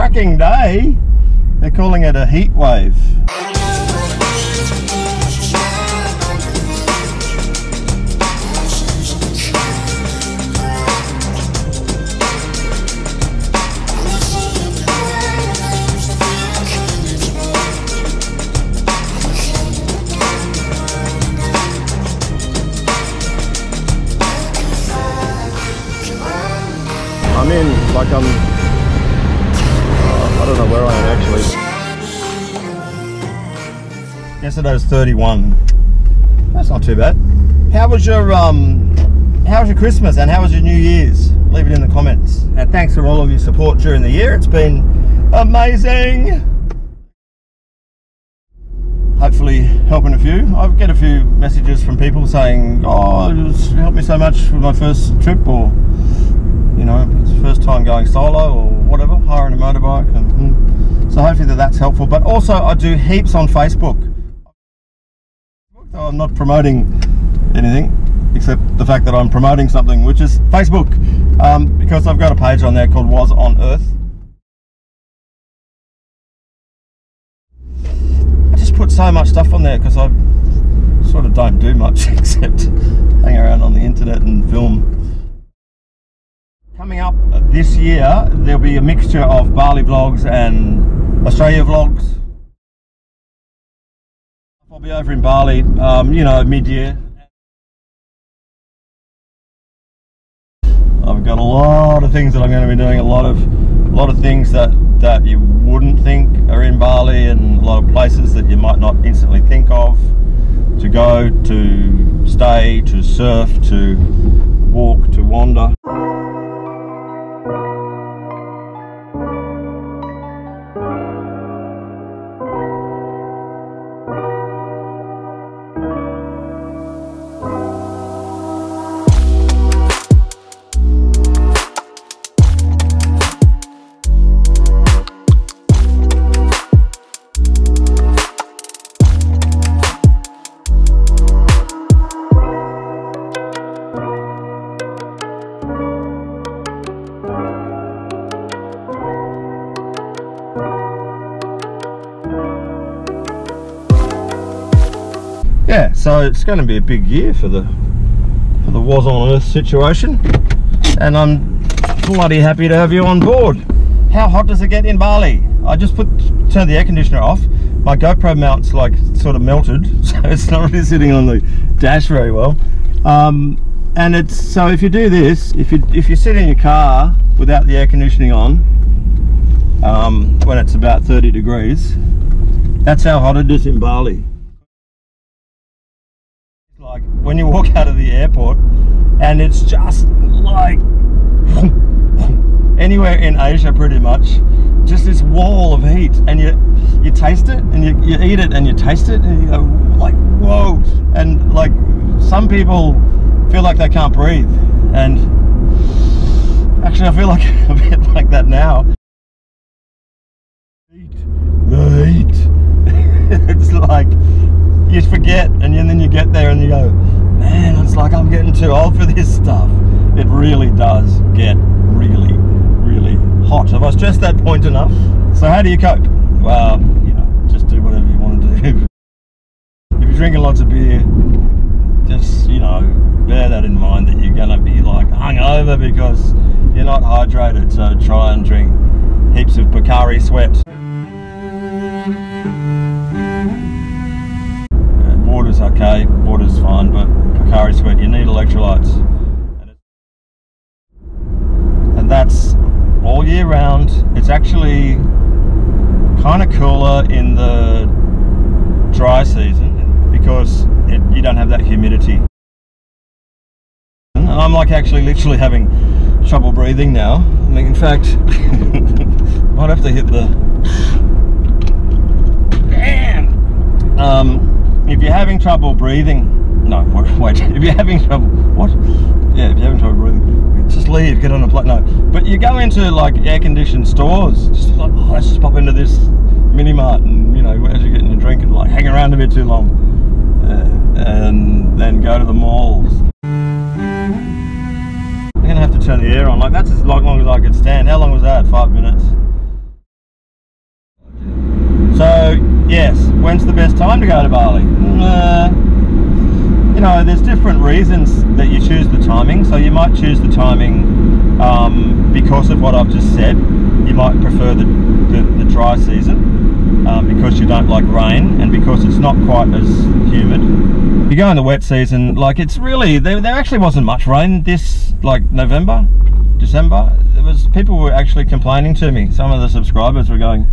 cracking day. They're calling it a heat wave. I'm in, like I don't know where I am actually. Yesterday was 31. That's not too bad. How was your Christmas and how was your New Year's? Leave it in the comments. And thanks for all of your support during the year. It's been amazing. Hopefully helping a few. I get a few messages from people saying, oh, it helped me so much with my first trip, or you know, it's the first time going solo or whatever, hiring a motorbike, and so hopefully that's helpful. But also I do heaps on Facebook. So I'm not promoting anything except the fact that I'm promoting something, which is Facebook, because I've got a page on there called Was on Earth. I just put so much stuff on there because I sort of don't do much except hang around on the internet and film. Coming up this year, there'll be a mixture of Bali vlogs and Australia vlogs. I'll be over in Bali, you know, mid-year. I've got a lot of things that I'm going to be doing, a lot of things that you wouldn't think are in Bali, and a lot of places that you might not instantly think of. To go, to stay, to surf, to walk, to wander. Yeah, so it's going to be a big year for the Was on Earth situation, and I'm bloody happy to have you on board. How hot does it get in Bali? I just turned the air conditioner off. My GoPro mount's like sort of melted, so it's not really sitting on the dash very well. And it's so if you do this, if you sit in your car without the air conditioning on, when it's about 30 degrees, that's how hot it is in Bali. Like when you walk out of the airport and it's just like anywhere in Asia pretty much, just this wall of heat, and you taste it and you eat it and you taste it and you go like whoa, and like some people feel like they can't breathe, and actually I feel like a bit like that now. The heat. It's like you forget, and then you get there and you go, man, it's like I'm getting too old for this stuff. It really does get really, really hot. Have I stressed that point enough? So how do you cope? Well, you know, just do whatever you want to do. If you're drinking lots of beer, just, you know, bear that in mind, that you're going to be like hungover because you're not hydrated. So try and drink heaps of Pocari Sweat. Water's okay, water's fine, but Pocari Sweat, you need electrolytes. And that's all year round. It's actually kind of cooler in the dry season because you don't have that humidity. And I'm like actually literally having trouble breathing now. I mean, in fact, might have to hit the... Damn! If you're having trouble breathing, no, wait, if you're having trouble, what? Yeah, if you're having trouble breathing, just leave, get on a plane, no. But you go into like air-conditioned stores, just like, oh, let's just pop into this mini-mart and, you know, as you're getting your drink and like hang around a bit too long. And then go to the malls. I'm gonna have to turn the air on, like that's as long as I could stand. How long was that? 5 minutes? when's the best time to go to Bali? You know, there's different reasons that you choose the timing. So you might choose the timing because of what I've just said. You might prefer the dry season because you don't like rain and because it's not quite as humid. You go in the wet season, like it's really, there actually wasn't much rain this, like November, December. People were actually complaining to me. Some of the subscribers were going,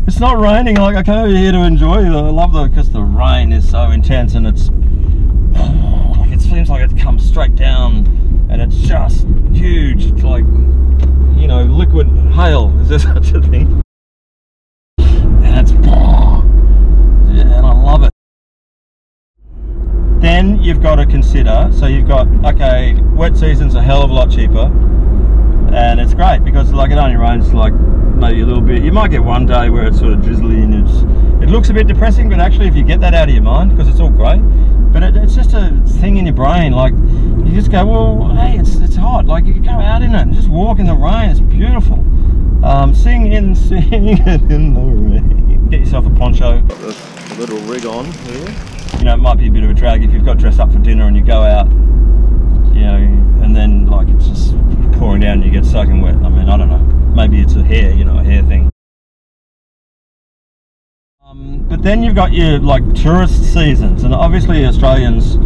it's not raining, like I came over here to enjoy it. I love it because the rain is so intense and it's, it seems like it comes straight down and it's just huge. It's like, you know, liquid hail. Is there such a thing? And it's, yeah, and I love it. Then you've got to consider, so you've got, okay, wet season's a hell of a lot cheaper and it's great because like it only rains like maybe a little bit. You might get one day where it's sort of drizzly and it looks a bit depressing, but actually if you get that out of your mind, because it's all grey, but it's just a thing in your brain, like you just go, well, hey, it's hot, like you can go out in it and just walk in the rain, it's beautiful. Sing it in the rain. Get yourself a poncho, got the little rig on here. You know, it might be a bit of a drag if you've got dressed up for dinner and you go out, you know, and then like it's just pouring down and you get soaking wet. I mean, I don't know, maybe it's a hair, you know, a hair thing. But then you've got your like tourist seasons, and obviously Australians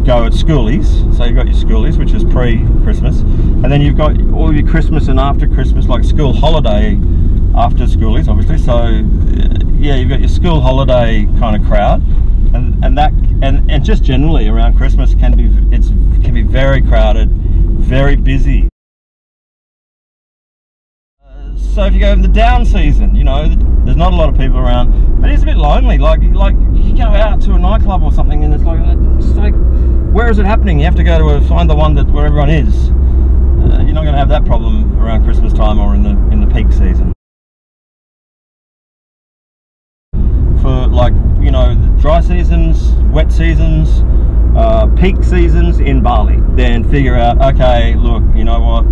go at schoolies, so you've got your schoolies, which is pre-Christmas, and then you've got all your Christmas and after Christmas, like school holiday after schoolies, obviously. So yeah, you've got your school holiday kind of crowd, and just generally around Christmas can be very crowded, very busy. So if you go in the down season, you know, there's not a lot of people around, but it's a bit lonely. Like you go out to a nightclub or something, and it's like, where is it happening? You have to go to find the one where everyone is. You're not going to have that problem around Christmas time or in the peak season. For like, you know, dry seasons, wet seasons, peak seasons in Bali, then figure out, okay, look, you know what?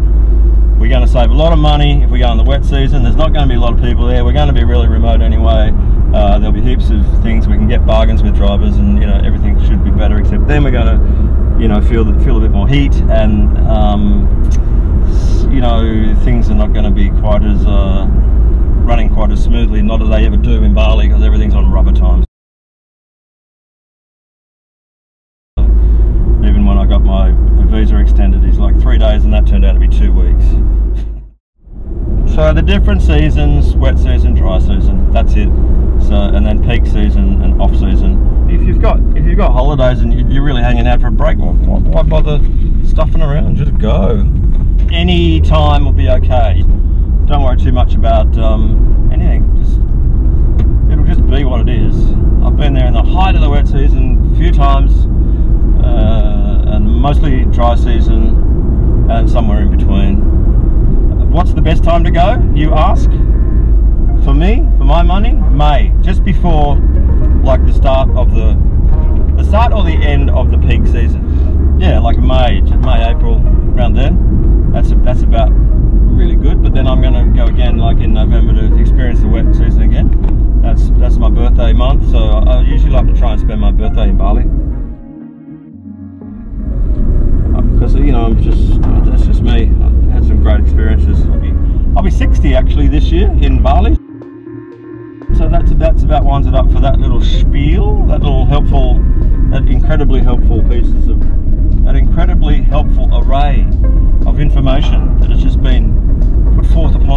We're going to save a lot of money if we go in the wet season. There's not going to be a lot of people there. We're going to be really remote anyway. There'll be heaps of things. We can get bargains with drivers, and you know, everything should be better. Except then we're going to, you know, feel a bit more heat, and you know, things are not going to be quite as running quite as smoothly. Not as they ever do in Bali, because everything's on rubber times. Even when I got my visa extended, it's like 3 days, and that turned out to be 2 weeks. So the different seasons, wet season, dry season, that's it. So, and then peak season and off season. If you've got holidays and you're really hanging out for a break, why bother stuffing around? Just go. Any time will be okay. Don't worry too much about anything. It'll just be what it is. I've been there in the height of the wet season a few times. And mostly dry season and somewhere in between. What's the best time to go, you ask? For me, for my money, May, just before like the start or the end of the peak season. Yeah, like May, April, around there. That's about really good. But then I'm going to go again like in November to experience the wet season again. That's my birthday month, so I usually like to try and spend my birthday in Bali. Because, you know, that's just me. I've had some great experiences. I'll be 60 actually this year in Bali. So that's about winds it up for that little spiel, that incredibly helpful array of information that has just been put forth upon